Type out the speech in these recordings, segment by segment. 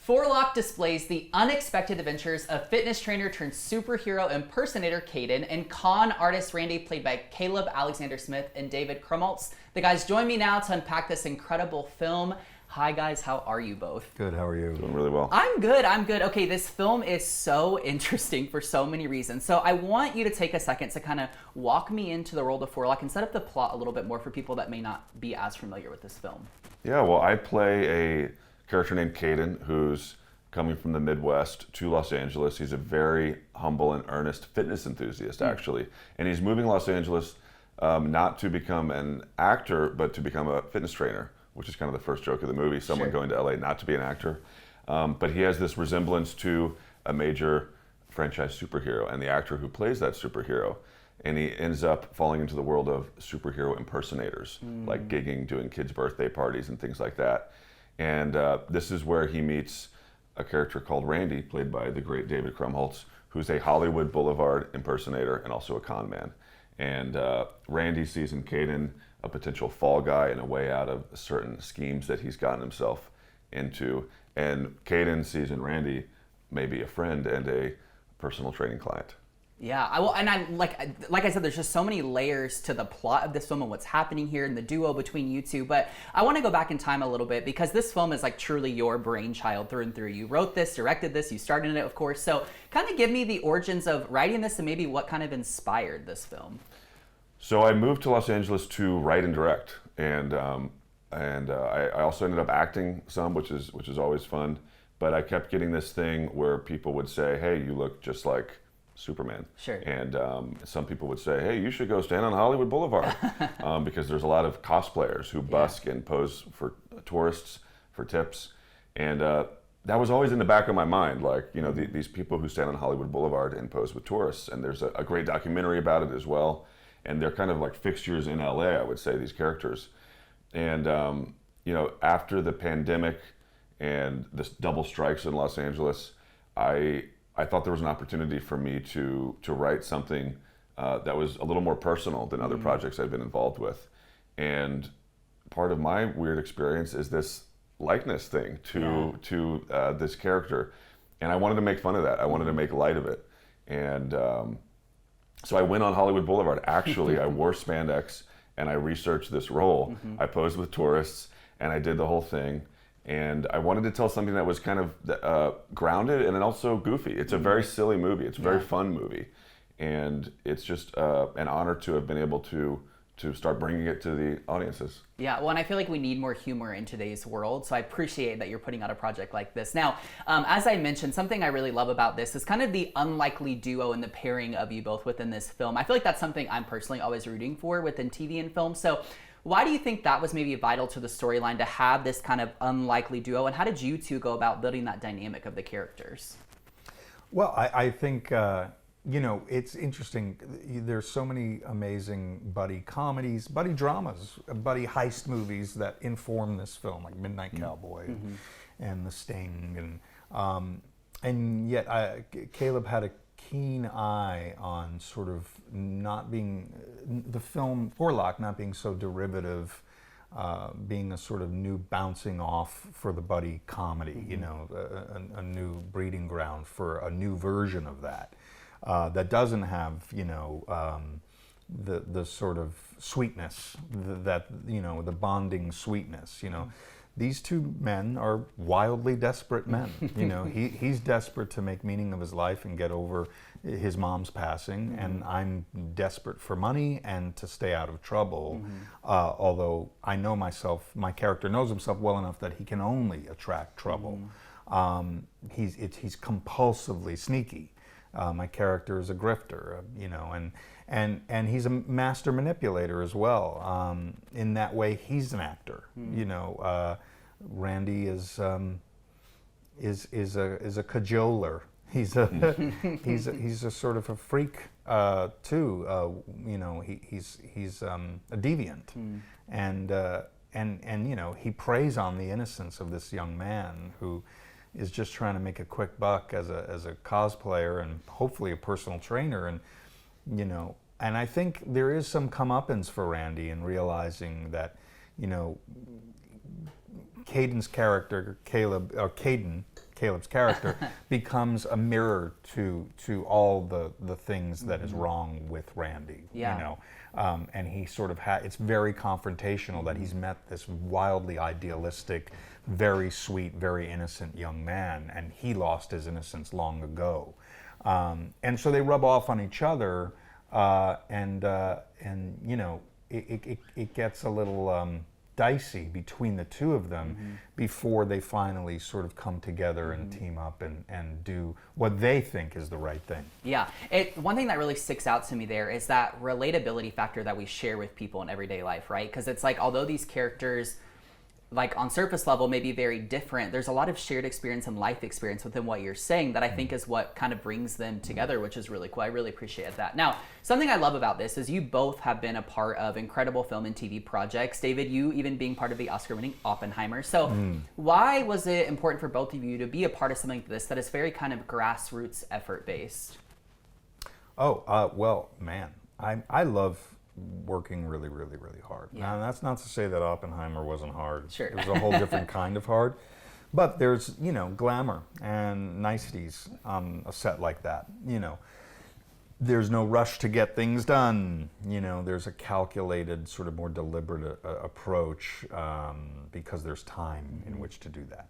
Forelock displays the unexpected adventures of fitness trainer turned superhero impersonator Caiden and con artist Randy, played by Caleb Alexander Smith and David Krumholtz. The guys join me now to unpack this incredible film. Hi guys, how are you both? Good, how are you? Doing really well. I'm good. Okay, this film is so interesting for so many reasons. So I want you to take a second to kind of walk me into the world of Forelock and set up the plot a little bit more for people that may not be as familiar with this film. Yeah, well, I play a character named Caiden who's coming from the Midwest to Los Angeles. He's a very humble and earnest fitness enthusiast, actually. And he's moving to Los Angeles not to become an actor, but to become a fitness trainer, which is kind of the first joke of the movie, someone going to LA not to be an actor. But he has this resemblance to a major franchise superhero and the actor who plays that superhero. And he ends up falling into the world of superhero impersonators, like gigging, doing kids' birthday parties and things like that. And this is where he meets a character called Randy, played by the great David Krumholtz, who's a Hollywood Boulevard impersonator and also a con man. And Randy sees in Caiden a potential fall guy and a way out of certain schemes that he's gotten himself into. And Caiden sees in Randy maybe a friend and a personal training client. Yeah, like I said, there's just so many layers to the plot of this film and what's happening here and the duo between you two. But I want to go back in time a little bit because this film is like truly your brainchild through and through. You wrote this, directed this, you starred in it, of course. So kind of give me the origins of writing this and maybe what kind of inspired this film. So I moved to Los Angeles to write and direct, and I also ended up acting some, which is always fun. But I kept getting this thing where people would say, "Hey, you look just like Superman." Sure. And some people would say, "Hey, you should go stand on Hollywood Boulevard," because there's a lot of cosplayers who busk and pose for tourists for tips, and that was always in the back of my mind. Like, you know, these people who stand on Hollywood Boulevard and pose with tourists, and there's a great documentary about it as well. And they're kind of like fixtures in LA, I would say, these characters. And you know, after the pandemic and this double strikes in Los Angeles, I thought there was an opportunity for me to write something that was a little more personal than other projects I've been involved with. And part of my weird experience is this likeness thing to this character. And I wanted to make fun of that. I wanted to make light of it. And so I went on Hollywood Boulevard. Actually, I wore spandex and I researched this role. I posed with tourists and I did the whole thing. And I wanted to tell something that was kind of grounded and then also goofy. It's a very silly movie. It's a very fun movie. And it's just an honor to have been able to start bringing it to the audiences. Yeah, well, and I feel like we need more humor in today's world, so I appreciate that you're putting out a project like this. Now, as I mentioned, something I really love about this is kind of the unlikely duo and the pairing of you both within this film. I feel like that's something I'm personally always rooting for within TV and film. So why do you think that was maybe vital to the storyline to have this kind of unlikely duo, and how did you two go about building that dynamic of the characters? Well, I think, you know, it's interesting. There's so many amazing buddy comedies, buddy dramas, buddy heist movies that inform this film, like Midnight Cowboy and The Sting, and yet Caleb had a keen eye on sort of not being, the film Forelock not being so derivative, being a sort of new bouncing off for the buddy comedy, you know, a new breeding ground for a new version of that. That doesn't have, you know, the sort of sweetness that, you know, the bonding sweetness, you know. These two men are wildly desperate men. You know, he's desperate to make meaning of his life and get over his mom's passing, and I'm desperate for money and to stay out of trouble. Although I know myself, my character knows himself well enough that he can only attract trouble. He's compulsively sneaky. My character is a grifter, you know, and he's a master manipulator as well. In that way, he's an actor. You know, Randy is a cajoler. He's a sort of a freak too. You know, he's a deviant, and you know, he preys on the innocence of this young man who is just trying to make a quick buck as a cosplayer and hopefully a personal trainer, and you know, and I think there is some comeuppance for Randy in realizing that, you know, Caiden's character, Caleb's character, becomes a mirror to all the things that is wrong with Randy. Yeah. You know, and he sort of it's very confrontational that he's met this wildly idealistic, very sweet, very innocent young man, and he lost his innocence long ago. And so they rub off on each other, and you know, it gets a little dicey between the two of them before they finally sort of come together and team up and do what they think is the right thing. Yeah. One thing that really sticks out to me there is that relatability factor that we share with people in everyday life, right? Because it's like, although these characters, like on surface level, may be very different, there's a lot of shared experience and life experience within what you're saying that I think is what kind of brings them together, which is really cool. I really appreciate that. Now, something I love about this is you both have been a part of incredible film and TV projects. David, you even being part of the Oscar-winning Oppenheimer. So why was it important for both of you to be a part of something like this that is very kind of grassroots effort-based? Well, man, I love working really, really, really hard. Yeah. Now, that's not to say that Oppenheimer wasn't hard. Sure. It was a whole different kind of hard. But there's, you know, glamour and niceties on a set like that. You know, there's no rush to get things done. You know, there's a calculated, sort of more deliberate approach because there's time in which to do that.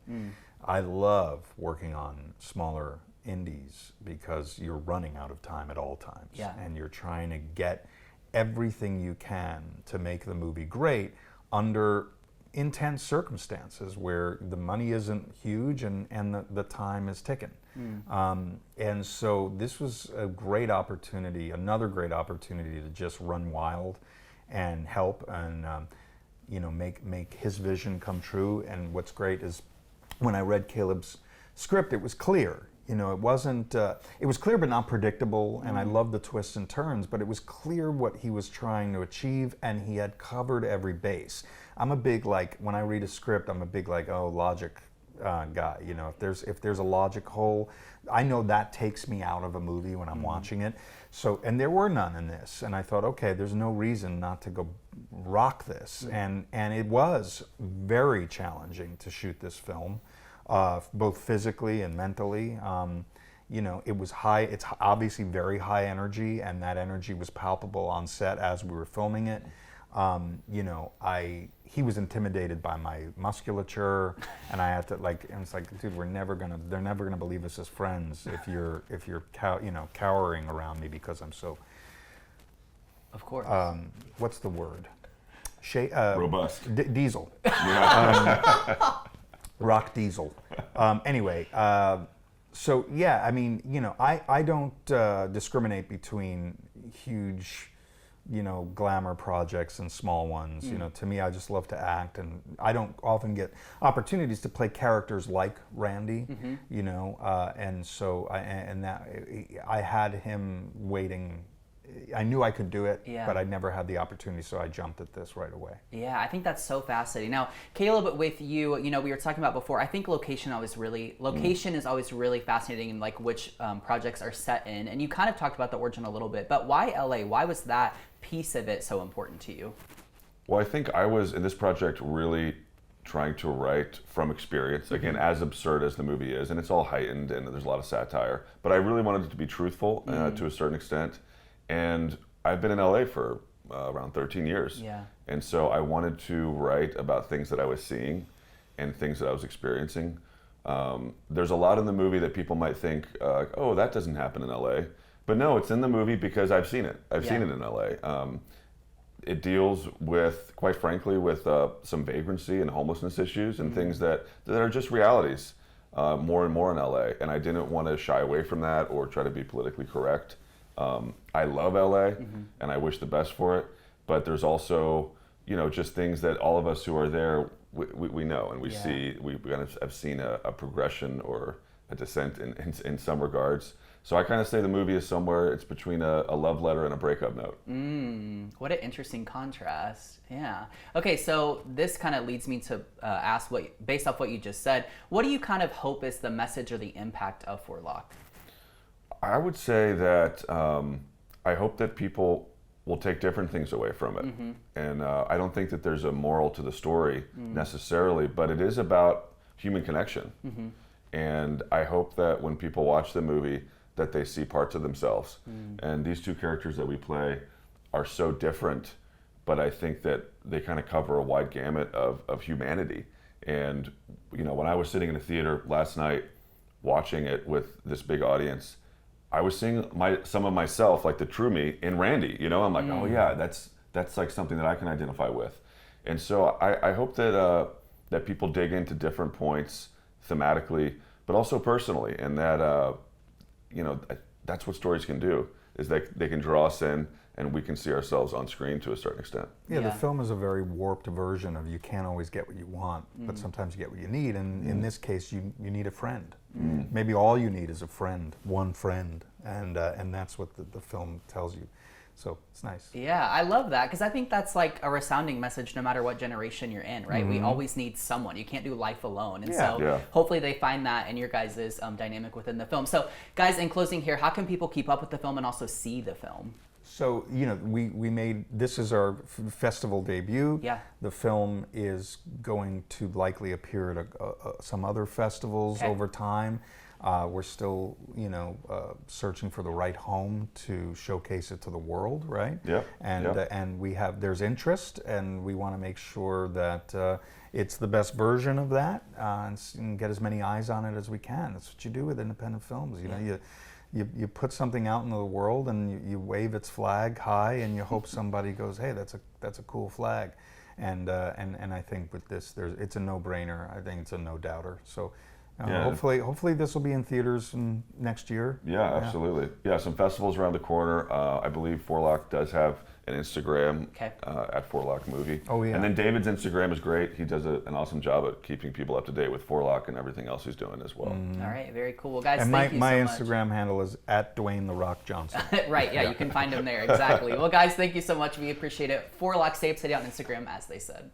I love working on smaller indies because you're running out of time at all times. Yeah. And you're trying to get everything you can to make the movie great under intense circumstances where the money isn't huge and the time is ticking. And so this was a great opportunity, another great opportunity to just run wild and help and you know, make his vision come true. And what's great is when I read Caleb's script, it was clear. You know, it wasn't, it was clear but not predictable, and I loved the twists and turns, but it was clear what he was trying to achieve, and he had covered every base. I'm a big, like, when I read a script, I'm a big, like, logic guy. You know, if there's a logic hole, I know that takes me out of a movie when I'm watching it. So, and there were none in this, and I thought, okay, there's no reason not to go rock this. And it was very challenging to shoot this film. Both physically and mentally. You know, it was high, it's obviously very high energy, and that energy was palpable on set as we were filming it. You know, he was intimidated by my musculature, and I had to, like, and it's like, dude, they're never gonna believe us as friends if you're cowering around me because I'm so. Of course. What's the word? Robust. Diesel. Yeah. Rock diesel. Anyway, so yeah, I mean, you know, I don't discriminate between huge, you know, glamour projects and small ones. You know, to me, I just love to act, and I don't often get opportunities to play characters like Randy. You know, and so I had him waiting. I knew I could do it, but I never had the opportunity, so I jumped at this right away. Yeah, I think that's so fascinating. Now, Caleb, with you, you know, we were talking about before, I think location is always really fascinating in like which projects are set in, and you kind of talked about the origin a little bit, but why LA? Why was that piece of it so important to you? Well, I think I was in this project really trying to write from experience, again, as absurd as the movie is, and it's all heightened and there's a lot of satire, but I really wanted it to be truthful to a certain extent. And I've been in LA for around 13 years. Yeah. And so I wanted to write about things that I was seeing and things that I was experiencing. There's a lot in the movie that people might think, oh, that doesn't happen in LA. But no, it's in the movie because I've seen it. I've seen it in LA. It deals with, quite frankly, with some vagrancy and homelessness issues and things that are just realities more and more in LA. And I didn't want to shy away from that or try to be politically correct. I love LA and I wish the best for it, but there's also, you know, just things that all of us who are there, we know and we see, we kind of have seen a progression or a descent in some regards. So I kind of say the movie is somewhere, it's between a love letter and a breakup note. What an interesting contrast. Yeah. Okay, so this kind of leads me to ask, based off what you just said, what do you kind of hope is the message or the impact of Forelock? I would say that I hope that people will take different things away from it. And I don't think that there's a moral to the story necessarily, but it is about human connection. And I hope that when people watch the movie, that they see parts of themselves. And these two characters that we play are so different, but I think that they kind of cover a wide gamut of humanity. And you know, when I was sitting in a theater last night watching it with this big audience, I was seeing some of myself, like the true me, in Randy. You know, I'm like, oh yeah, that's like something that I can identify with. And so I hope that that people dig into different points thematically, but also personally, and that you know, that's what stories can do, is that they can draw us in, and we can see ourselves on screen to a certain extent. Yeah, the film is a very warped version of you can't always get what you want, but sometimes you get what you need. And in this case, you need a friend. Maybe all you need is a friend, one friend, and that's what the film tells you. So it's nice. Yeah, I love that, because I think that's like a resounding message no matter what generation you're in, right? We always need someone. You can't do life alone. And so hopefully they find that in your guys' dynamic within the film. So guys, in closing here, how can people keep up with the film and also see the film? So, you know, we made, this is our festival debut. Yeah. The film is going to likely appear at some other festivals over time. We're still, you know, searching for the right home to showcase it to the world, right? Yeah. And we have, there's interest, and we want to make sure that it's the best version of that, and get as many eyes on it as we can. That's what you do with independent films. You know, you put something out into the world, and you wave its flag high, and you hope somebody goes, hey, that's a cool flag. And I think with this, it's a no-brainer. I think it's a no-doubter. So. Hopefully this will be in theaters next year. Yeah, absolutely. Yeah, some festivals around the corner. I believe Forelock does have an Instagram at Forelock Movie. Oh yeah. And then David's Instagram is great. He does an awesome job at keeping people up to date with Forelock and everything else he's doing as well. All right, very cool. Well, guys, and thank you so much. my Instagram handle is @Dwayne The Rock Johnson. Right, yeah, you can find him there, exactly. Well, guys, thank you so much. We appreciate it. Forelock, stay up to date on Instagram, as they said.